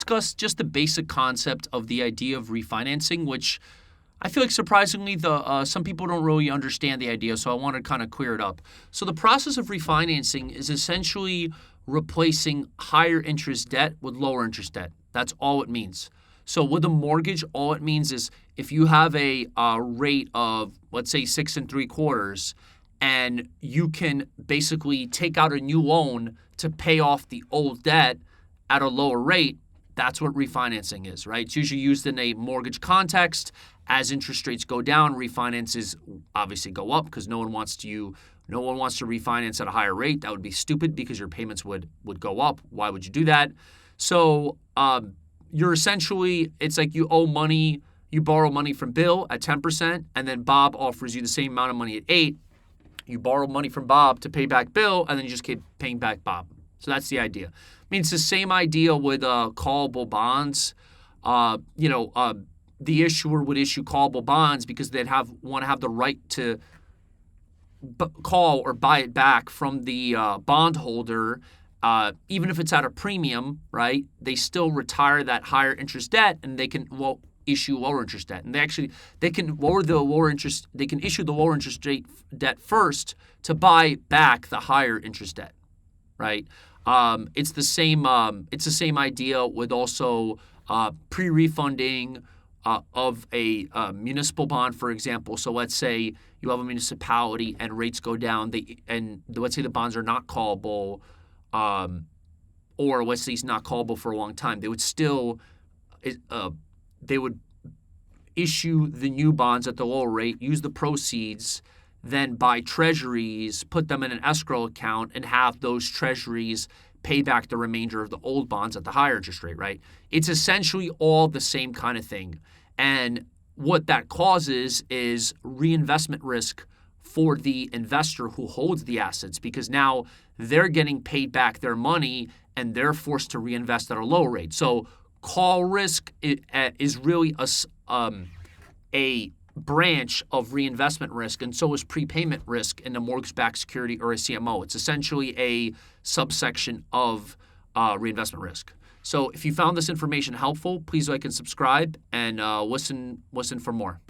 discuss just the basic concept of the idea of refinancing, which I feel like surprisingly, some people don't really understand the idea, so I want to kind of clear it up. So the process of refinancing is essentially replacing higher interest debt with lower interest debt. That's all it means. So with a mortgage, all it means is if you have a rate of, let's say, 6.75%, and you can basically take out a new loan to pay off the old debt at a lower rate, that's what refinancing is, right? It's usually used in a mortgage context. As interest rates go down, refinances obviously go up because no one wants to refinance at a higher rate. That would be stupid because your payments would go up. Why would you do that? So you're essentially, it's like you owe money, you borrow money from Bill at 10%, and then Bob offers you the same amount of money at 8%. You borrow money from Bob to pay back Bill, and then you just keep paying back Bob. So that's the idea. I mean, it's the same idea with callable bonds. The issuer would issue callable bonds because they'd want to have the right to call or buy it back from the bondholder, even if it's at a premium, right? They still retire that higher interest debt, and they can issue lower interest debt. And they can issue the lower interest rate debt first to buy back the higher interest debt, right? It's the same idea with also pre-refunding of a municipal bond, for example. So let's say you have a municipality and rates go down, let's say the bonds are not callable, or let's say it's not callable for a long time. They would issue the new bonds at the lower rate, use the proceeds, then buy treasuries, put them in an escrow account, and have those treasuries pay back the remainder of the old bonds at the higher interest rate, right? It's essentially all the same kind of thing. And what that causes is reinvestment risk for the investor who holds the assets, because now they're getting paid back their money and they're forced to reinvest at a lower rate. So call risk is really a branch of reinvestment risk, and so is prepayment risk in a mortgage-backed security or a CMO. It's essentially a subsection of reinvestment risk. So if you found this information helpful, please like and subscribe, and listen for more.